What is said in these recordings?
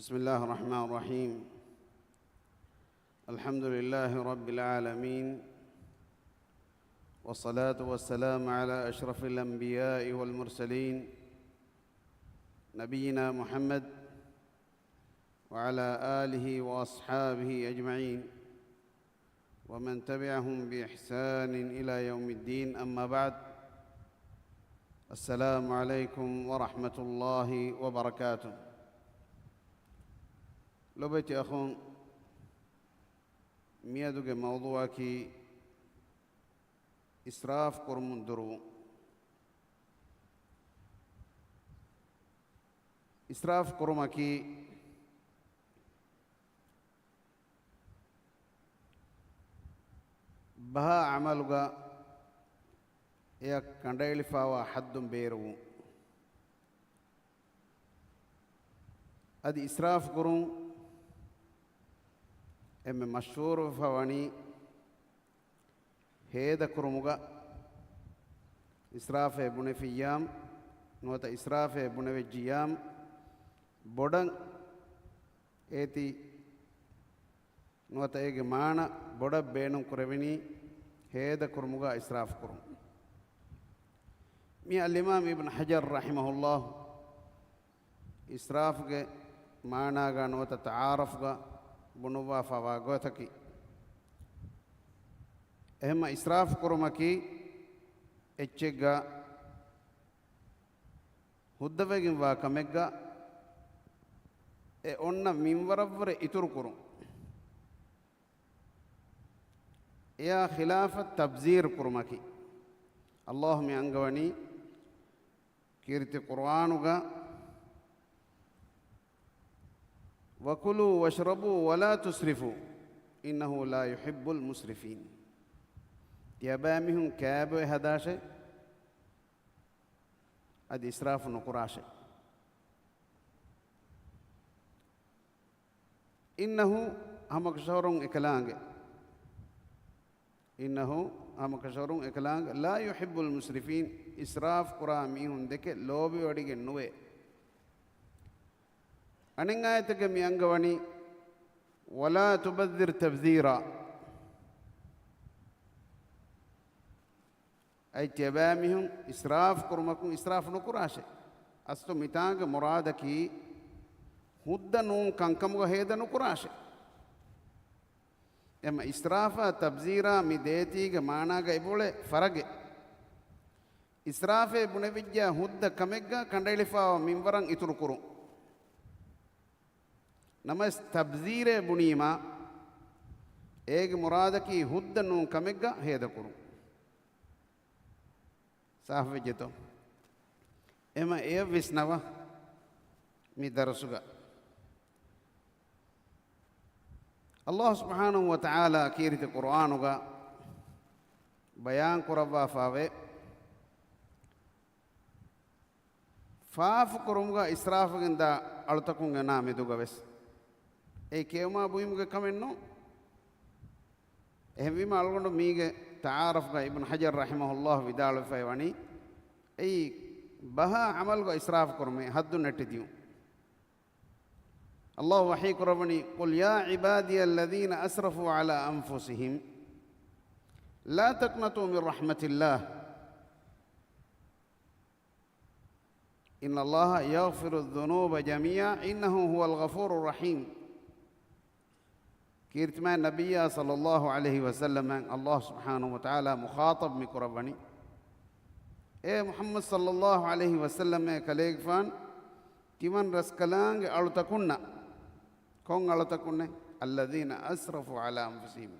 بسم الله الرحمن الرحيم. الحمد لله رب العالمين، والصلاة والسلام على أشرف الأنبياء والمرسلين نبينا محمد وعلى آله وأصحابه أجمعين ومن تبعهم بإحسان إلى يوم الدين. أما بعد، السلام عليكم ورحمة الله وبركاته. لبيتي أخون ميادوك موضوعك إسراف قرمون درو. إسراف قرمك بها عملك يا كنديلفا وحد بيرو أدي إسراف قرون එම මෂ්හූර් ෆවණි හේද කුරුමුගා ඉස්රාෆේ බුනේ ෆියාම් නොත ඉස්රාෆේ බුනේ වෙජියාම් බොඩන් ඒති නොත ඒගේ මාන බොඩ බේනුම් කුරෙවිනි හේද කුරුමුගා ඉස්රාෆ් කුරුම් මි අල් ඉමාම් ඉබ්න් හජර් රහිමහුල්ලාහ් ඉස්රාෆ්ගේ මානාගා නොත තාරෆ්ගා බුනුවා ෆවා ගොතකි එහෙම ඉස්රාෆ් කුරුමකි එච්චෙග්ගා හුද්දවගෙන් වා කමෙග්ගා ඒ ඔන්න මින්වරවර ඉතුරු කුරුම් එයා ඛිලාෆත් තබ්සීර් කුරුමකි අල්ලාහ් මේ අංගවනි කීර්ති කුර්ආනුගා وكلوا واشربوا ولا تسرفوا إنه لا يحب المسرفين. يابامهم كابو هداشة أدي إسراف نقراشه. إنه هم كشورون إكلانج إنه هم كشورون إكلانج لا يحب المسرفين. إسراف قراميهم دك لوبي وديك نوى أنعايتك ميانغواني ولا تبذر تبذيرا أي تبامهم إسراف كرمكم إسراف نكراشه أستو ميتانغ مرادكي هدنون كانكمغ هيدا نكراشه أما إسرافا تبذيرا ميديتيغ ماناغ إبولة فرقه إسرافه بنويجا هد كمغا كنديلفا منوران إتركرو نمس تبذير بنيما ایک مرادکی ہدنون کمگا ہیدا کرو صاحب وجتو اما ایو وسنوا می درسگا اللہ سبحانہ وتعالی کیرت قرآنگا بیان کروا فاوے فاف کرمگا اسراف گندا اڑتکونگا نامی دوگا ویس ඒ කියවමා බුයිමුගේ කමෙන්නෝ එහෙම වීම අල්ගොඬ මීගේ තාරෆ්ගා ඉබ්න් හජර් රහිමහුල්ලාහ් විදාල ෆයවනි ඒ බහා අමල්ගා ඉස්රාෆ් කරමේ හද්දු නැටිදියු අල්ලාහ් වහී කරවනි කුල් යා ඉබාදියල්ලදීන අස්රෆූ අලා අන්ෆුසිහිම් ලා තක්නතු මින් රහ්මතිල්ලාහ් ඉන්න අල්ලාහ් යග්ෆිරු الذنوب ජමීઆ ඉන්නහු හුවල් ගෆූරුර් රහීම්. كيرتمان نبي صلى الله عليه وسلم الله سبحانه وتعالى مخاطب مكربني اے محمد صلى الله عليه وسلم كليك فان كمان رسكلانگ ألتكنا كون ألتكنا الذين أسرفوا على أنفسهم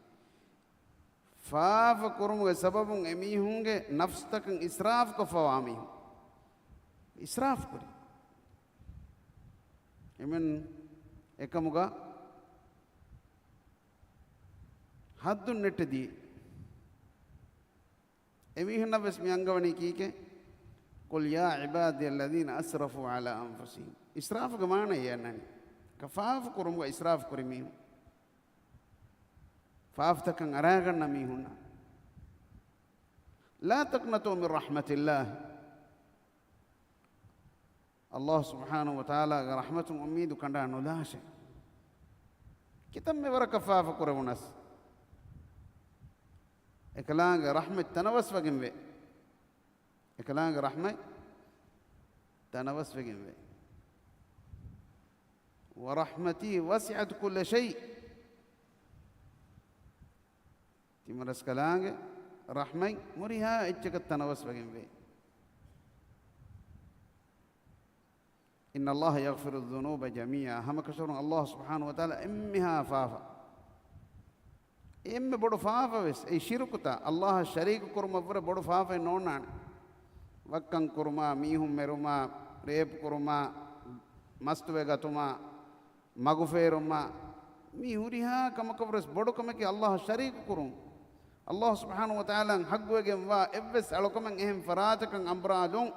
فاف كرم سبب اميهونگ نفس تك إسراف كفوامي إسراف كري إمن එකමුගා හද්දුන් නෙට්ටදී එමිහුන බස්මි අංගවණි කීකේ කුල් යා ඉබාදියල්ලදීන අස්රෆූ අලා අන්ෆුසිහිම් ඉස්රාෆ් ගමාන යන්නනි කෆාෆ් කුරුම් ඉස්රාෆ් කුරිමි ෆාෆ් තකන් අරාගන්න මිහුන ලා තක්නතු මින් රහ්මතිල්ලාහ් Allah subhanahu wa ta'ala ga rahmatun ummidu kanda nulashe kitam me wara kafafa kurawunas ekalaanga rahmat tanawas wagenwe ekalaanga rahmat tanawas wagenwe wa rahmati wasi'at kull shay timaras kalaanga rahmat muriha echchakat tanawas wagenwe إن الله يغفر الذنوب جميعا هم كشرون الله سبحانه وتعالى إمها فافا إم بدو فافا بس أي شركتا الله شريك كرما بره بدو فافا نونان وكان كرما ميهم مرما ريب كرما مستوى غتوما مغفرما ميهوريها كما كبرس بدو كما كي الله شريك كرم الله سبحانه وتعالى حق وجم وا إبس على كمان إهم فراتك أمبرادون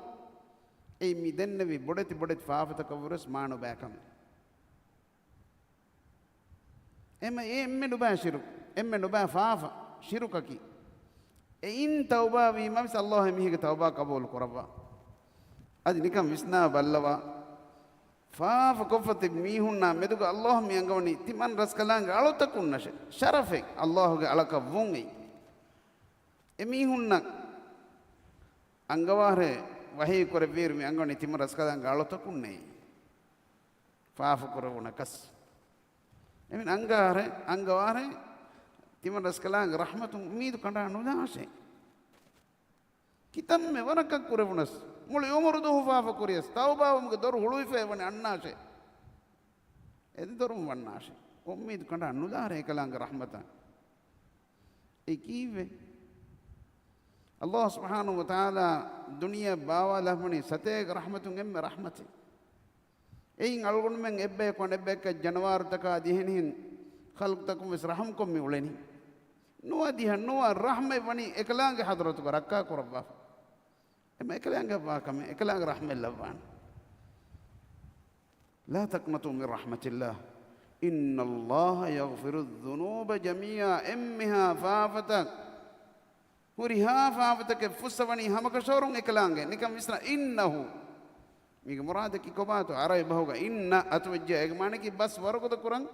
ඒ මිදෙන්නවි බොඩති ෆාෆත කවරස් මානු බෑකම එම්මෙ නුබෑ ශිරු එම්මෙ නුබෑ ෆාෆ ශිරුකකි එයින් තවබා වීමස් අල්ලාහ් මිහිගේ තවබා කබූල් කරවා අද නිකම් විස්නා බල්ලවා ෆාෆ කොෆත මිහුන්නා මෙදුක අල්ලාහ් මියංගවනි තිමන් රස් කලංග අලොතකුන්නෂ ශරෆෙක් අල්ලාහ්ගේ අලක වුන්යි එමිහුන්නා අංගවාරේ वही करे वीर में अंगों ने तिमर रस्का दांग गालो तो कुन्ने फाफ करे वो नकस लेकिन अंगारे तिमर रस्का दांग रहमत उम्मीद कंडा अनुदासे कितम में वरक करे वो नस मुले उमर दो फाफ करियस तौबा उनके दर हुलुई फे वने अन्नासे एदी दर वन्नासे उम्मीद कंडा अनुदारे कलांग रहमता एकीवे Allah subhanahu wa ta'ala dunia bawa lahmani sateeg rahmatun emme rahmati eyin algun men ebbe kon ebbe ka janwar taka dihinin khalq takum is raham kom mi uleni nuwa dihan nuwa rahme wani eklange hadratu ka rakka korabba emme eklange ba kam eklange rahme lawan la taqnatu min rahmatillah inna Allah yaghfiru adh-dhunuba jami'a emmiha fafatak Huriha faafatake fussawani hamakashorun ekalaange nikam visna innahu mige murada ki kobato aray bahuga inna atwajja ek mane ki bas warugoda kurang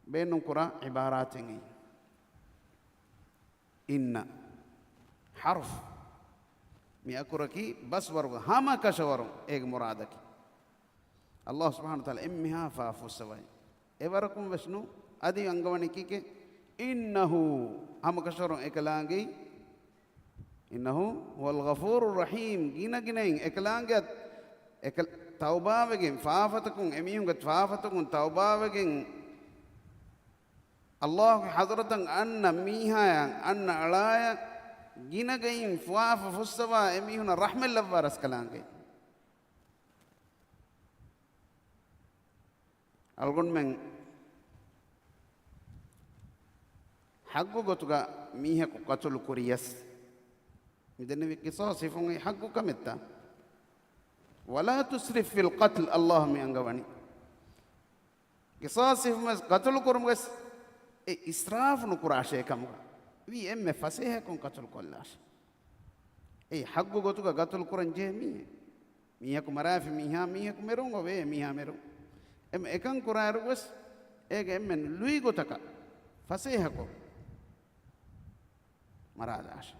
beenun kura ibaratin inna harf mi akuraki bas warugoda hamakashorun ek murada ki Allah subhanahu wa ta'ala emmiha faafusawai evarakum vesnu adi angawani ki ke innahu हम कशरों एकलांगे इन्नहु वल गफूरुर रहीम गिना गिनाइन एकलांगे एकल तौबा वगिन फाफतकुन एमियुन गत फाफतकुन तौबा वगिन अल्लाह हज़रतन अन्न मीहाया अन्न अलाया गिना गइन फाफ फुस्सवा एमियुन रहमत लव्वारस कलांगे अलगुन में حقو غتوغا ميهكو قتل كورياس مدن قصاص فون حقو كمتا ولا تسرف في القتل الله مي انغواني قصاص فمس قتل كورمس اسراف نكراشي كم وي ام فسيه كون قتل كولاش اي حقو غتوغا قتل كورن جيمي ميهكو مرافي ميهكو ميرون وي ميها ميرون ام اكن كوراروس ايگ ام لوي غتكا فسيه كو مراداش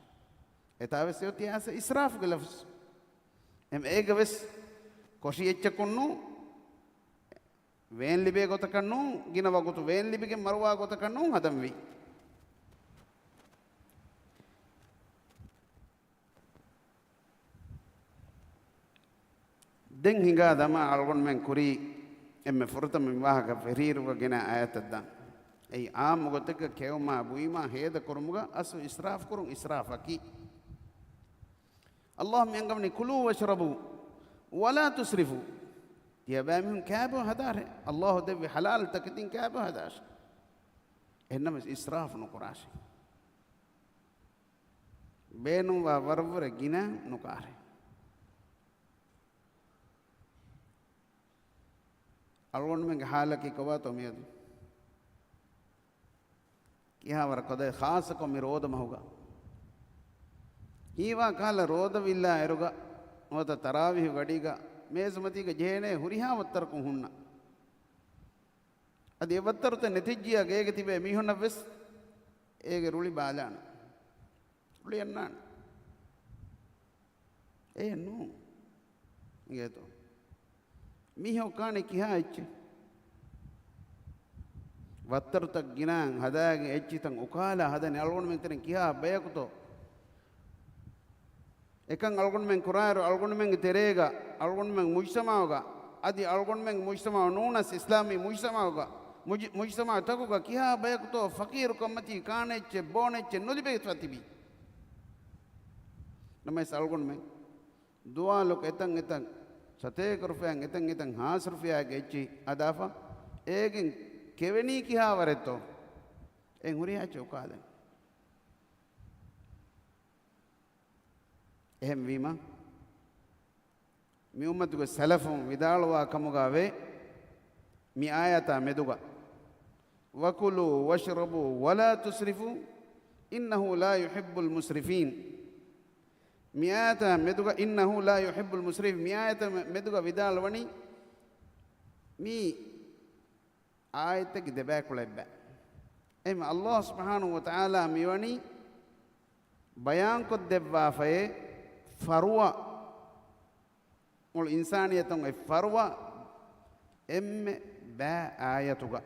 etaves yoti asa israf gelafs em egaves koshi echchakunnu ven libe gotakannu ginawa gotu ven libige marwa gotakannu hadamvi den hinga dama algon men kuri emme furtam wahaga feriruga gina ayataddan أي عام مقتك كيوما بويما هيدا كرمجا أسو إسراف كرم إسرافكي اللهم ينقمني كلوا واشربوا ولا تسرفوا يا بامهم كابو هدار الله دبي حلال تكتين كابو هداش إنما إسراف نقراش بينو وورور جنا نقار ألون من حالك كواتو ميادو यहाँ वर कदे खास को मी रोद महुगा हीवा काल रोद विल्ला एरुगा मोत तरावी गडीगा මේසුමතික ජේනේ හුරිහා වත්තර කුහුන්න අද ඒ වත්තරත නැතිජ්ජියා ගේක තිබේ මිහොන්න වෙස් ඒගේ රුලි බාලාන රුලි යන්නාන ඒ නෝ ඉගේතෝ මිහෝ කානේ කිහා එච්චි වත්තරතක් ගිනාන් හදාගෙන එච්චිතන් උකාලා හදන අල්ගොන් මෙතන කිහා බයකුතෝ එකන් අල්ගොන් මෙන් කුරාර අල්ගොන් මෙන් තෙරේගා අල්ගොන් මෙන් මුජ්තමාවගා අදි අල්ගොන් මෙන් මුජ්තමාව නූනස් ඉස්ලාමී මුජ්තමාවගා මුජ්තමාව තකුගා කිහා බයකුතෝ ෆකීරු කම්මති කානෙච්ච බෝනෙච්ච නොලිබේත් වතිබි නමස් අල්ගොන් මෙන් දුවාලොක එතන් සතේ කරුෆයන් එතන් හාස්රුෆියා ගෙච්චි අදාෆා ඒගෙන් කෙවෙනී කිහා වරෙතෝ එන් හුරියා චෝකාදන් එහෙම වීම මේ උම්මතුගේ සලෆුන් විදාලවා කමුගාවේ මේ ආයත මෙදුගා වකුලු වෂරබු වලා තුස්රිෆු ඉන්නහු ලා යුහිබ්බුල් මුස්රිෆීන් මේ ආයත මෙදුගා ඉන්නහු ලා යුහිබ්බුල් මුස්රිෆ් මේ ආයත මෙදුගා විදාලවනි මේ ආයතක දෙබෑකුලෙබ්බ එම අල්ලාහ් සුබ්හානහු වතාලා මෙවනි බයාන් කොත් දෙවවා ෆයේ ෆරුවා මුල් ඉන්සානියතුන් ඒ ෆරුවා එම්මෙ බෑ ආයතුග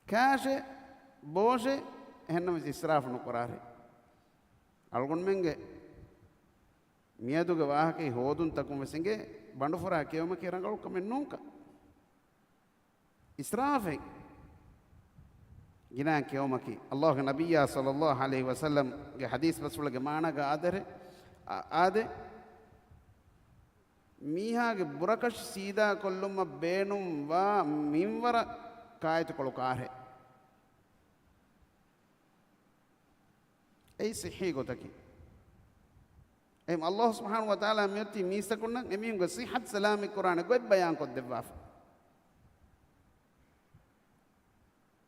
කාෂේ බෝෂේ එහෙන්නම ඉස්රාෆ් නොකරාරේ අල්ගොන් මෙන්ගේ මියදුගේ වාහකේ හෝදුන් තකුම වෙසෙන්ගේ බඬුෆරා කියවම කියරංගල් කමෙන් නෝක ඉස්රාෆේ ගිනාන් කියවමකි අල්ලාහ්ගේ නබියා සල්ලල්ලාහු අලයිහි වසල්ලම් ගේ හදීස් වස්වලගේ මානග ආදේ මීහාගේ බුරකෂ් සීදා කොල්ලුම බේනුම් වා මින්වර කායත කොලකාරේ ඒ සිහී ගොතකි එම් අල්ලාහ් සුබ්හානහු වතාලා මෙති මීසකුන්න එමිහුගේ සිහත් සලාමි කුරාන ගොබ් බයාන් කොත් දෙවවා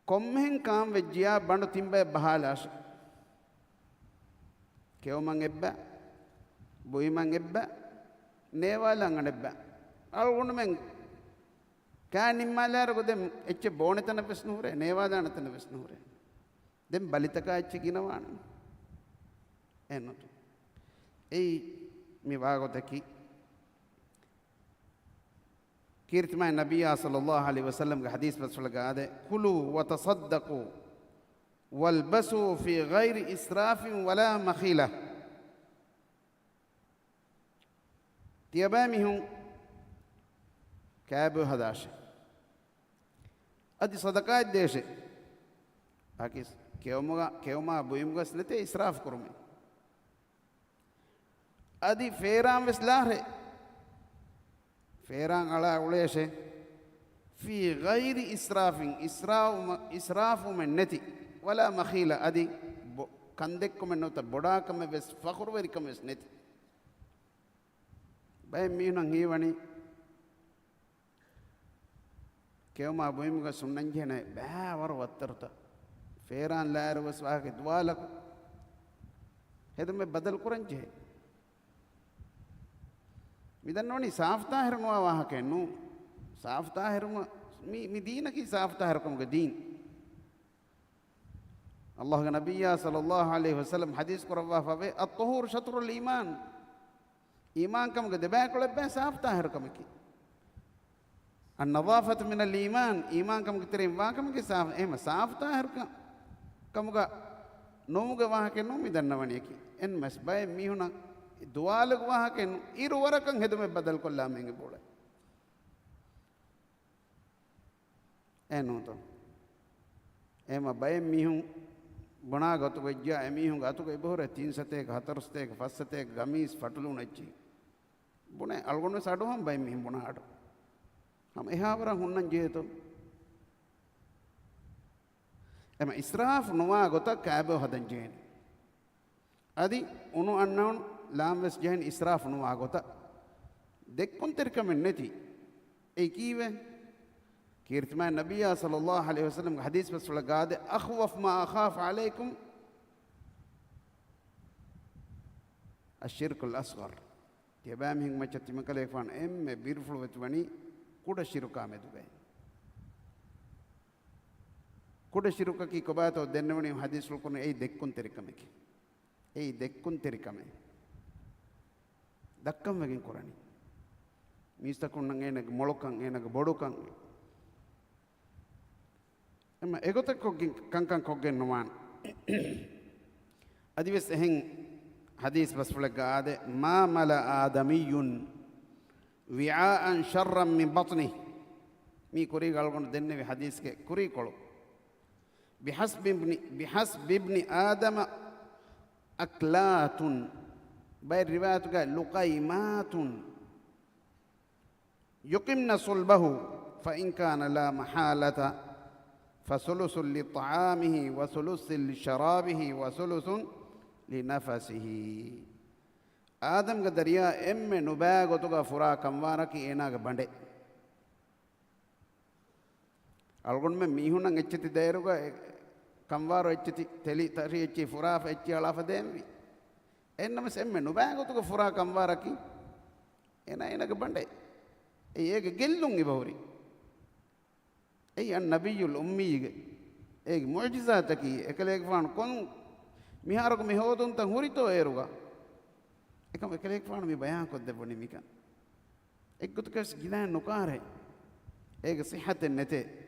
කොම්හෙන් කාම් වෙජ්ජියා බඬු තිම්බේ බහාලාශ කෙවමන් එබ්බ බොයිමන් එබ්බ නේවාලන් අනෙබ්බ අල්ගොන් මෙන් කෑනිම්මාලාර ගොදෙම් එච්ච බෝනෙතන ප්‍රශ්නුරේ නේවාදානතන ප්‍රශ්නුරේ දෙම් බලිතකා එච්ච කිනවාන එන්නතු ඒ මේ වාගොතකි كيرتما النبي صلى الله عليه وسلم حديث رسول الله كلوا وتصدقوا والبسوا في غير إسراف ولا مخيلة تيابامهم كابو هداش أدي صدقات ديش باكيس كيوما بويمغا سلتي إسراف كرمي أدي فيرام وسلاهر فيران على أوليشه في غير إسراف من نتي ولا مخيلة أدي كندكم من نوتا بداكم بس فخر وريكم بس نتي باي مينا هيواني كيوما بويمغا سننجينا با ور وترتا فيران لا روس واك دوالك هذا میں بدل کرنجه මිදන්නෝනි සාෆ්තාහිරනවා වාහකෙන්නු සාෆ්තාහිරම මි දීනකි සාෆ්තාහිරකමුගේ දීන් අල්ලාහ්ගේ නබියා සල්ලල්ලාහු අලයිහි වසල්ලම් හදීස් කරවා ෆවේ අත්-තුහූර් ෂත්රුල් ඊමාන් ඊමාන් කමුගේ දෙබෑකොලෙබ්බෑ සාෆ්තාහිරකමකි අන්-නදාෆතු මිනල් ඊමාන් ඊමාන් කමුගේ තරේ වාකමුගේ එහෙම සාෆ්තාහිරක කමුගේ නොමුගේ වාහකෙන්නු මිදන්නවණියකි එන් මස් බය මිහුණා දුවාලක වාහකෙන් ඉරු වරකන් හෙදුමෙ බදල් කොල්ලා මෙන්ගේ බෝල එනෝතෝ එම බය මිහුන් බොනා ගතු වෙජ්ජා එමිහුන් ගතු ගේ බොර 3 සතේක 4 සතේක 5 සතේක ගමීස් ෆටලු නැච්චි බොනේ අල්ගොන්න සඩුවම් බය මිහුන් බොනාට හම එහාවර හුන්නන් ජේතෝ එම ඉස්රාෆ් නොවා ගොත කෑබෝ හදන් ජේන අදි උණු අන්නවුන් ලාම්වස් ජෙන් ඉස්රාෆ් නොවා ගොත දෙක්කොන් තෙරකමෙන් නැති ඒ කීවේ كيرتمان النبي صلى الله عليه وسلم حديث بس ولا قاعد أخوف ما أخاف عليكم الشرك الأصغر තියබෑම් හින් මච්ච තිම කලේ ෆාන් එම්මෙ බිර්ෆුල් වෙතුවනි කුඩ ශිරුකා මෙදුගයි කුඩ ශිරුක කි කොබාතෝ දෙන්නවනි හදීස් රුකුන ඒ දෙක්කුන් තෙරිකමකි ඒ දෙක්කුන් තෙරිකමයි දක්කම් වගින් කරණි මිස්තකුන් නම් එනක මොලකන් එනක බොඩුකන් එම එගොතක් කොගින් කංකන් කොගෙන් නොමාන අදිවස් එහෙන් حديث بس فلك هذا ما ملأ آدمي وعاء شرا من بطنه مي كوري قال كون دني في حديث كي كوري كولو بحسب ابن آدم أكلات باي الروايات قال لقيمات يقمن صلبه فإن كان لا محالة فثلث لطعامه وثلث لشرابه وثلث لنفسه آدم کا دریا ام میں نباغ تو کا فرا کموارا کی اینا کا بندے algon me mihunang echti dairuga kamwaro echti teli tari echi fura echi alafa demvi ennama semme nubango to fura kamwara ki ena ga bande ege gellun ibawri ei an nabiyul ummi ge ege mu'jizata ki ekalege fan kon miharugo mihodun tan hurito eruga ekam ekalege fan mi bayan ko deboni mika ekkutukas gilan nukare ege sihhaten nete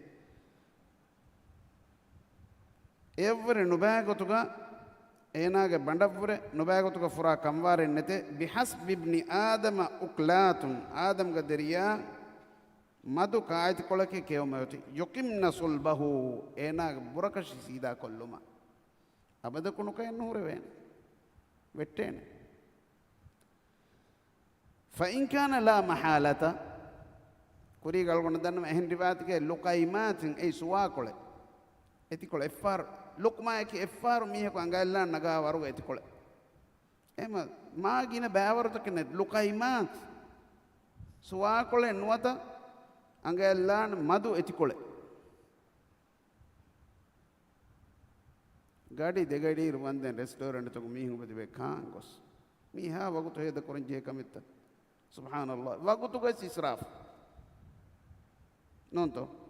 evre nubagotuga enaage bandavure nubagotuga fura kamware nete bihasb ibn adama uklatun adam ga deriya madu kaayat kolake kewmati yuqimna sulbahu enaage burakash sida kolluma abada kunu kay nuure wen wettene fa in kana la mahalata kuri galgona danna ehen riwayat ke luqaimatin ay suwa kole etikole effar lukma ki effar mihe ko angalla naga waru etikole ema maagina baawarta kene luqaimat suwa kole nuwata angalla madu etikole gadi degadi ruwanden restaurant to mihu bedibe kangos miha wagutu heda korinje kamitta subhanallah wagutu gas israf nonto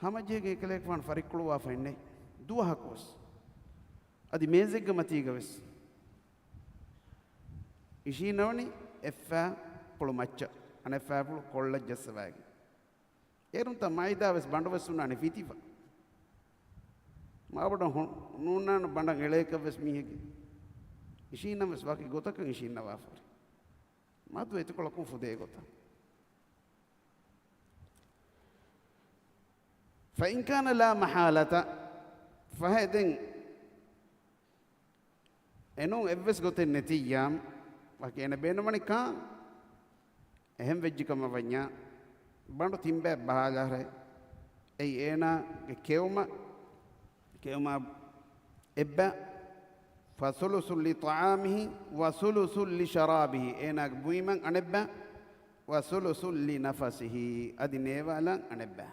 hamajege kelek fan farikluwa fenne duwa hakos adi mezegga matigaves ishi nawni effa pulu macca ane effa pulu kolla jassawagi erunta maidaves bandavesunani fitifa mabada nunnan bandan elekaves mihege ishi names waki gotaka ishi nawafari madu etukola kun fude gota فإن كان لا محالة فهذين إنه إبس قط النتيجة وكأن بينه من كان أهم وجه كما فنيا بانو تيمبه بحاجة أي أنا كيوما إبا فثلث لطعامه وثلث لشرابه أنا بويمان أنبا وثلث لنفسه أدي نيوالا أنبا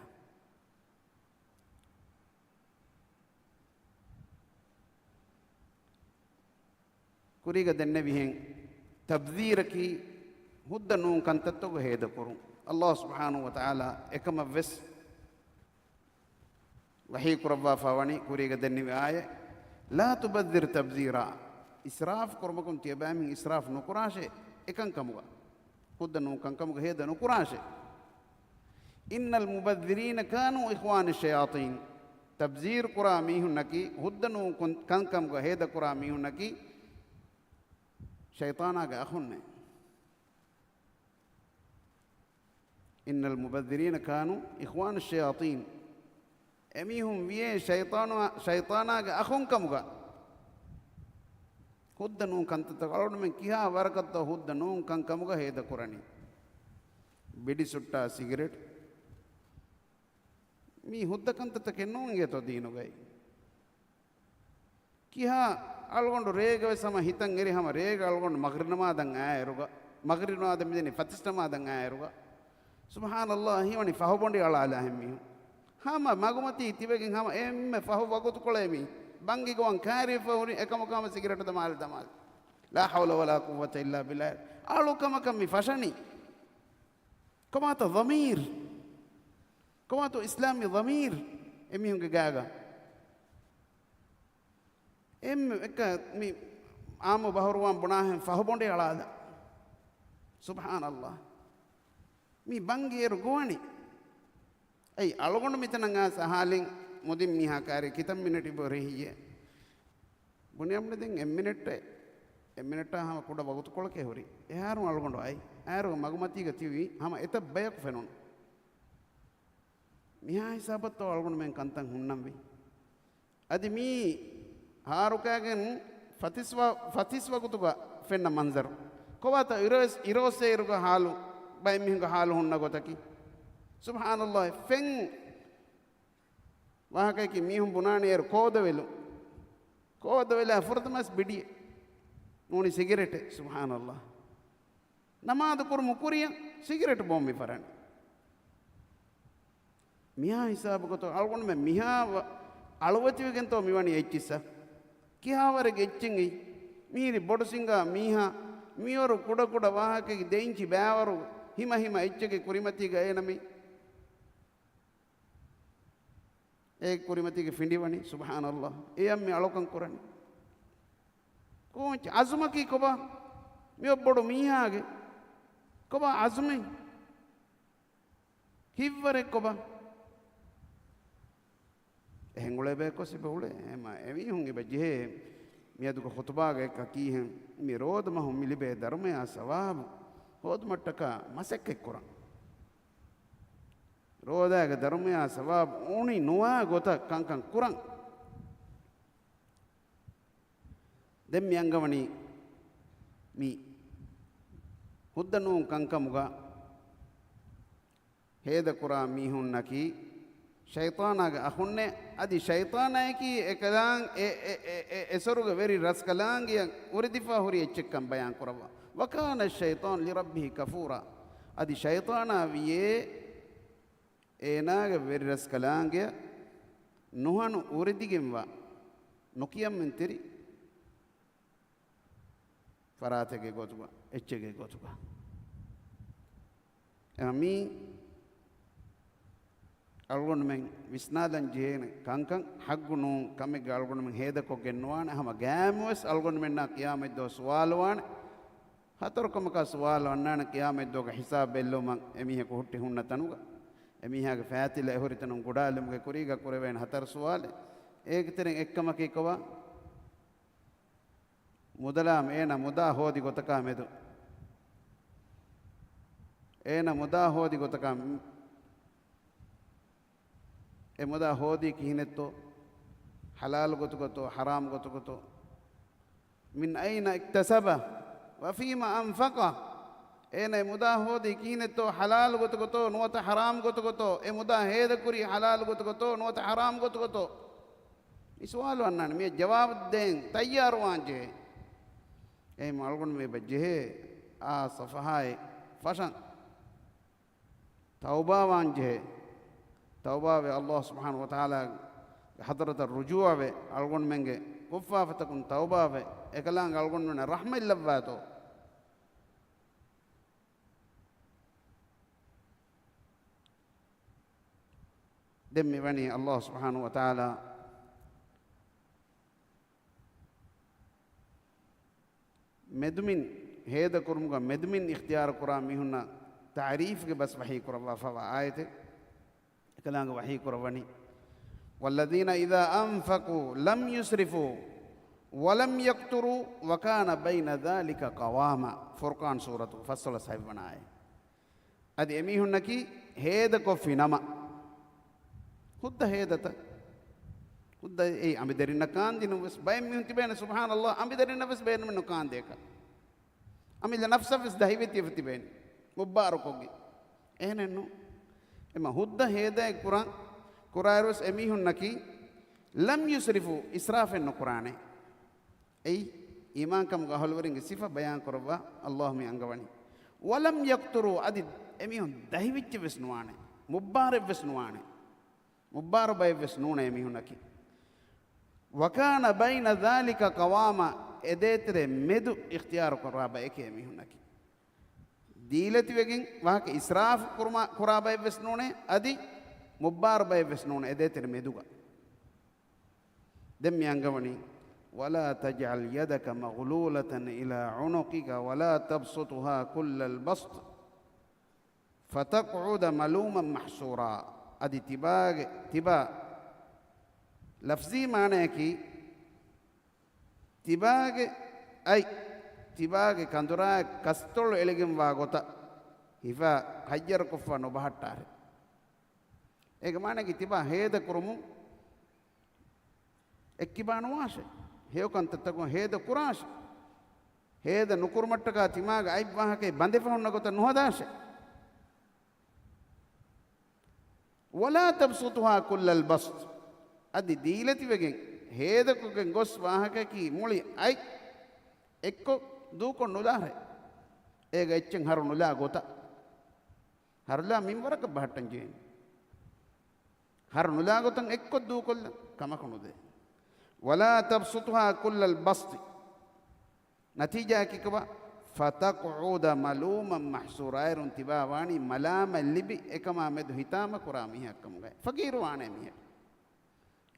kuriga denne bihen tabdhir ki huddanu kantatto go heda koru Allah subhanahu wa ta'ala ekama ves wahi kurabba fawani kuriga denne bi aya la tubadhir tabdhira israf kormakum tiyabami israf nukurashe ekan kamuga huddanu kankamuga heda nukurashe innal mubadhirina kanu ikhwan ash-shayatin tabdhir qurami hunaki huddanu kankamuga heda qurami hunaki شيطانا أخونا إن المبذرين كانوا إخوان الشياطين أميهم ويه شيطانا أخون كمغا هدنون كنت تقولون من كيها ورقت هدنون كان كمغا هيدا قراني بيدي سوتا سيجريت مي هدى كنت تكنون يتو دينو غاي كيها algondu reega sama hitan eri hama reega algondu magrinama dan aayeruga magrino adam mideni fatistama dan aayeruga subhanallah hiwani fahubondi ala ala hemmi hama magumati tibegen hama emme fahu wagutu kolemi bangi goan kari fawri ekam kama cigarette damal damal la hawla wala quwwata illa billah alu kama kam mi fashani kama ta dhamir kama to islami dhamir emi hunge gaga em ekka mi amu bahurwan bunahen fahbonde alada subhanallah mi bangi er goani ay algondu mitananga sahalin modim miha kare kitam minute bore hiye buniyamne den minute hama kuda bagutu kolke hori eharu algondu ay aru magumati gatiwi hama eta bayak fenon miha hisabat to algondu men kantan hunnambi adi mi harukagen fatiswa kutuga fenna manzar kowata irose iruga halu bay mihinga halu hunna gotaki subhanallah fen wahakay ki mihum bunani er kodawelu furtamas bidi noni cigarette subhanallah namaz kurmu kuriya cigarette bombi faran miha hisab goto algon me miha alwatigen to miwani echissa kihaware geccingi miri bodosinga miha miyoru kuda wahakay deinchi bawaru hima echchege kurimati ga enami ek kurimati ke findivani subhanallah eyammi alokan kurani konch azumaki koba mi obbodu mihage koba azumi hivvare koba ehengule be ko sibule ema emi hunge bajhe mi adu ko khutba ga ki hen mi rod ma hum milibe dharme a sawab hod mattaka masek ekkuran rodaga dharmaya sawab uni nuwa gota kankan kurang dem yangawani mi huddanu kankamuga heda kura mi hunnaki shaytanaga ahunne adi shaytanaki ekalang esoruga veri raskalangiya uridifa huri echekkan bayan kurawa wa kana ash-shaytan li rabbih kafura adi shaytana wiye ඒනාගේ වෙරස් කලාංගය නොහනු උරදිගෙන්වා නොකියම් මෙන්තරි ෆරාතගේ ගොතුවා එච්චගේ ගොතුවා එමි අල්ගොන් මෙන් විස්නාදන් ජේන කංකං හග්ගුණු කමෙක් අල්ගොන් මෙන් හේදකො ගෙන්නවාන හැම ගෑමවස් අල්ගොන් මෙන්නා කියාමෙත් දෝ සවාලවාන හතරකම ක සවාල වන්නාන කියාමෙත් දෝග හිසාබ බෙල්ලෝ මන් එමිහ කොහොට්ටි හුන්න තනුගා emihaga faatila ehoritanum gudalumge kuriga kurewen hatar suwale ekiteren ekkamaki kowa mudalam ena muda hodi gotaka medu ena muda hodi gotaka e muda hodi kihinetto halal gotugoto haram gotugoto min aina iktasaba wa fima anfaqa ena muda hodi kineto halal gotugoto nuwata haram gotugoto e muda heda kuri halal gotugoto nuwata haram gotugoto iswalu annan me jawab den tayyar wanje e malgon me bajhe a safahai fashan tauba wanje tauba ve allah subhanahu wa taala hadrat ar-rujuu ve algon menge kuffa fatakun tauba ve ekalang algon men rahma illawato demi wani Allah subhanahu wa ta'ala medmin heda kurmuga medmin ikhtiyar kura mihunna ta'rif ge bas wahi kura fa ayate kalanga wahi kura wani walladhina idha anfaqu lam yusrifu wa lam yaqturu wa kana bayna dhalika qawama furqan suratu fassala sahibana ay adi emihunna ki heda ko finama hudda hedata hudda ei ambiderina kandinu wes bayem mi tibena subhanallah ambiderina wes bayem no kandeka amila nafsa wes dahiveti tibena mubarakogge ehnenno ema hudda heda kurairos emihun naki lam yusrifu israfen no qurane ei iman kam gaholweringe sifa bayan korwa allah mi angawani walam yaqturu adi emihun dahiveti wes nuane mubarak wes nuane mubarak bay wes nune emihun naki وكان بين ذلك قواما اديتر مدو اختيار قرابه اكي ميهنكي ديلتي وگين واك اسراف قرابه بسنونه ادي مبار باي بسنونه اديتر مدوغا دم يانغوني ولا تجعل يدك مغلولة إلى عنقك ولا تبسطها كل البسط فتقعد ملوما محسورا ادي تبا لفظي معنى كي تباغ أي تباغ كندرا كستول إليكم واغوتا هفا حجر كفا نبهتار إيه معنى كي تبا هيدا كرمو එක්කිබාන වාශ හේවකන්ත තකෝ හේද කුරාශ හේද නුකුරුමට්ටක තිමාග අයි වාහකේ බඳේ පහුන්න ගොත නොහදාශ වලා තබ්සුතුහා කුල්ලල් බස්ත් අදි දීලති වෙගෙන් හේදකුගෙන් ගොස් වාහකකි මුලි අයි එක්කො දූකො නුලාහේ ඒක එච්චෙන් හරු නුලා ගොත හරුලා මින්වරක බහට්ටන් ජීන් හරු නුලා ගොතන් එක්කො දූකොල්ල කමකුණුදේ ولا تبسطها كل البسط نتيجة كيكبا فتقعد ملوما محسورا انتباه واني ملام اللبي اكما مد هتام كرامي حكم گئے فقير وانے می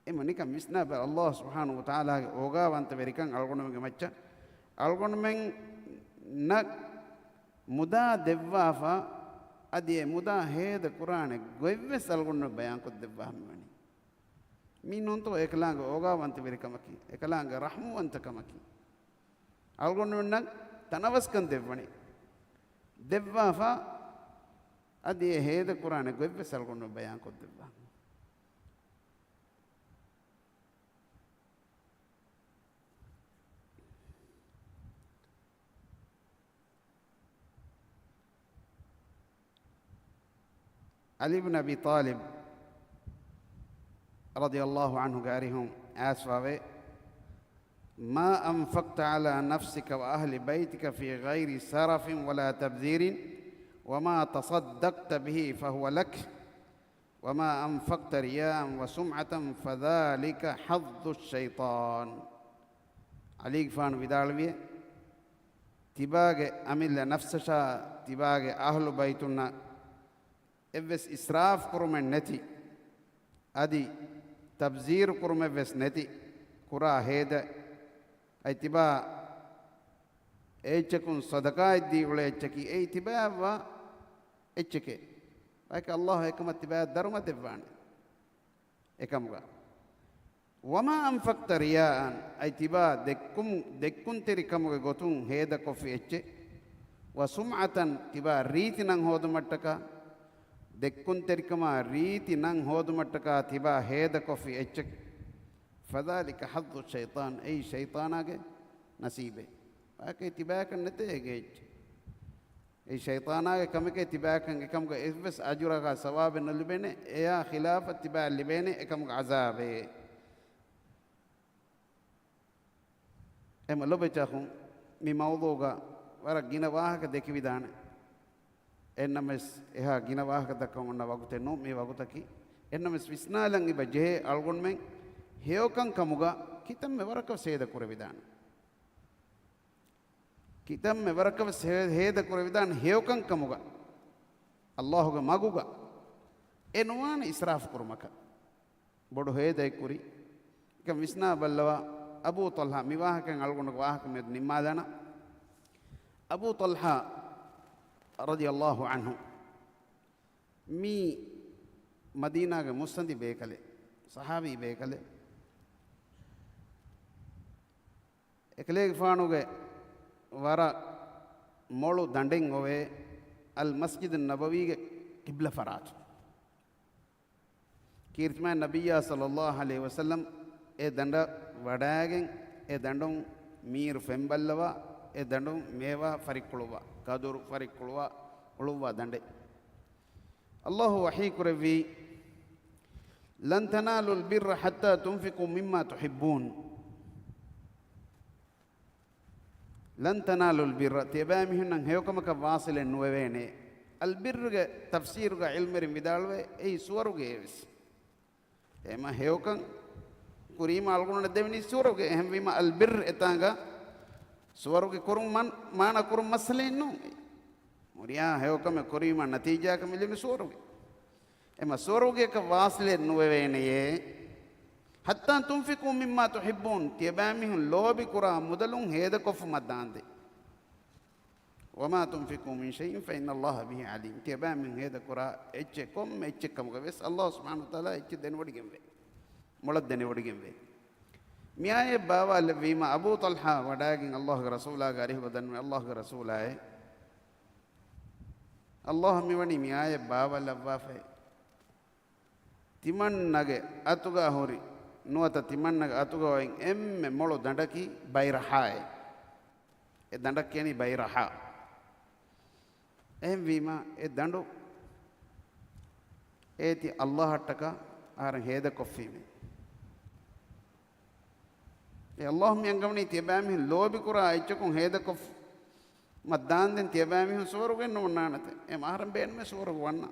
اما نيكا مسنا الله سبحانه وتعالى اوغا وانت وريكن الگون مگه مچ الگون men ن muda devwafa adi muda hed qur'ane goyves algon bayan ko devwa mani minun to eklang oga wanti verikamaki eklang rahmu anta kamaki algon nan tanavaskan devwani devwafa adi hed qur'ane goyves algon bayan ko devwa علي بن أبي طالب رضي الله عنه قارهم آسفاوي ما أنفقت على نفسك وأهل بيتك في غير سرف ولا تبذير وما تصدقت به فهو لك وما أنفقت رياء وسمعة فذلك حظ الشيطان علي فان بدالوي تباغ أمل نفسشا تباغ أهل بيتنا evves israf kurumen neti adi tabzir kurume ves neti kura heda aitiba echekun sadaka iddi ule echeki eitiba wa echeke like allah ekmat tiba darma devane ekamuga wama anfaqta riyaan aitiba dekkun teri kamuga gotun heda kofi eche wa sum'atan tiba ritinan hodumattaka දෙක්කුන් තෙරිකම රීති නං හෝදුමට්ටකා තිබා හේද කොෆි එච්චක් ෆදාලික හද්දු ෂයිතාන් ඒ ෂයිතානාගේ නසීබේ ආකේ තිබාකන් නැතේගේ ඒ ෂයිතානාගේ කමකේ තිබාකන් එකම්ක එස්වස් අජුරකා සවාබ නලිබෙනේ එයා ඛිලාෆ තිබා ලිබෙනේ එකම්ක අසාබේ එම ලොබචහුම් මි මවුදුගා වර ගින වාහක දෙකි විදානේ එන්නමස් එහා ගින වාහක දක්වන ඔන්න වගුතේ නෝ මේ වගුතකි එන්නමස් විස්නාලන් ඉබ ජේ අල්ගොන් මෙන් හේවකන් කමුගා කිතම් මෙවරක සේද කුර විදාන කිතම් මෙවරක හේද කුර විදාන හේවකන් කමුගා අල්ලාහුගේ මගුගා එනවාන ඉස්රාෆ් කුරුමක බොඩු හේදයි කුරි එක විස්නා බල්ලවා අබූ තල්හා මිවාහකන් අල්ගොන් වාහක මෙ නිම්මාදාන අබූ තල්හා رضي الله عنه مي مدينة مستندي بيكله صحابي بيكله اكليك فانوغه ورا مولو دندين اوه المسجد النبوي قبلة فرات كيرتما النبي صلى الله عليه وسلم اي دند وඩාගෙන් اي دندون مير فෙම්බල්ලවා اي دندون මේවා ෆරික්කුලවා كادور فريق قلوا دندي الله وحي كربي لن تنالوا البر حتى تنفقوا مما تحبون لن تنالوا البر تبامهن هيوكم كواصل نوويني البر تفسير علم رمدالوي اي سورو گيوس اما هيوكن kurima algunna devni suwaruge ehem wima al bir etanga suwaruge kurum man mana kurum masale no muriya hewkame kurima natija ka milimi suwaruge ema suwaruge ka wasle nuweveneye hatta tunfiqu mimma tuhibbun tiyabamihun lobi kura mudalun heda kofu madande wama tunfiqu min shay'in fa inna allaha bihi alim tiyabamin heda kura ecce kom ecce kam gaves allah subhanahu wa taala ecce den wadigembe mulad den wadigembe miaye bawa lewima abu talha wadagin allah rasula garih wadan allah rasulae allah miwani miaye bawa lawwafe timannage atuga hori nuwata timannage atuga wain emme molo dandaki bayrahae e dandak keni bayraha ehem wima e dandu eti allah hattaka aran heda koffime e allah mi angamni tiyabami lobi kura aichakun heda koff maddan den tiyabami suwarugen nonnanate em aran beenme suwarugu wanna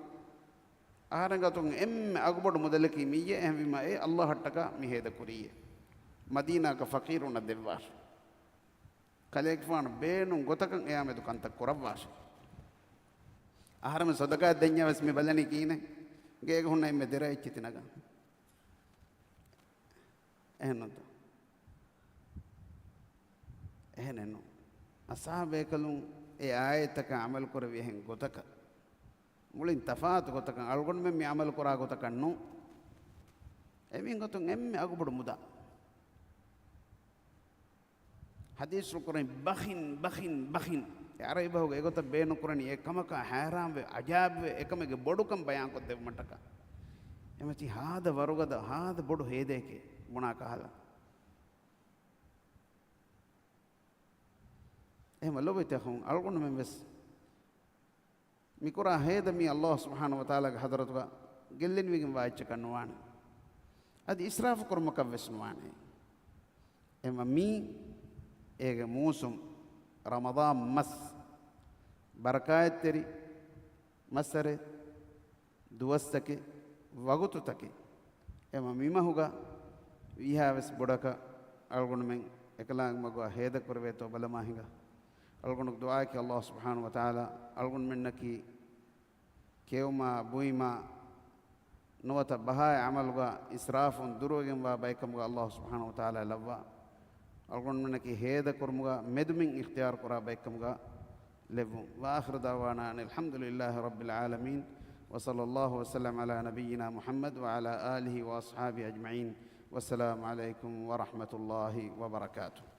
aran gatun emme agbodu mudalaki miye ehem wima e allah hattaka mi heda kuriye madina ka faqiruna devwar kalek fan beenun gotakan eyamedu kantak korawwas ආහාරම සදකා දෙඤ්ඤවස් මේ බලන්නේ කීනේ ගේක හුන්නයි මේ දෙර ඉච්චිතනග එහෙනනු අසහාබේකලුන් ඒ ආයතක අමල් කරවි එහෙන් ගොතක මුලින් තෆාත් ගොතක අල්ගොන් මේ අමල් කරා ගොතක නු එමින් ගොතුන් එම්මේ අගබඩ මුදා හදීස් රුකරන් බඛින් यार बहु एगो तो बेनुकुरनी एकम का हैराम वे अजाब वे एकम के बोडुकम बयान को देव मटका एमची हाद वरुगद हाद बोडु हेदे के गुणा कहला एम लोबे ते हूं अलगुन में बस मिकुरा हेद मी अल्लाह सुब्हानहु व तआला के हजरत का गिल्लिन विगम वाच कनवान अद इसराफ कुरम का विस्नवान एम मी एक मूसुम रमदान मस बरकायत तेरी मसरे दुवस्तके वगुतु तके एम मीमा होगा विहावस बुड़का अलगुण में एकलांग मगवा हेद करवे तो बलमाहिंगा अलगुण दुआ के अल्लाह सुब्हानहु व तआला अलगुण में नकी केवमा बुईमा नवत बहाय अमल वा इसराफ दुरोगम वा बैकम वा अल्लाह सुब्हानहु व तआला लव्वा अलगुण में नकी हेद कुरमुगा मेदुमिंग इख्तियार करा बैकमुगा लेवु वाखिर दावाना अल्हम्दुलिल्लाहि रब्बिल आलमीन व सल्लल्लाहु वसल्लम अला नबियिना मुहम्मद व अला आलिहि व अस्हाबिहि अजमईन वस्सलामु अलैकुम व रहमतुल्लाहि व बरकातुहू।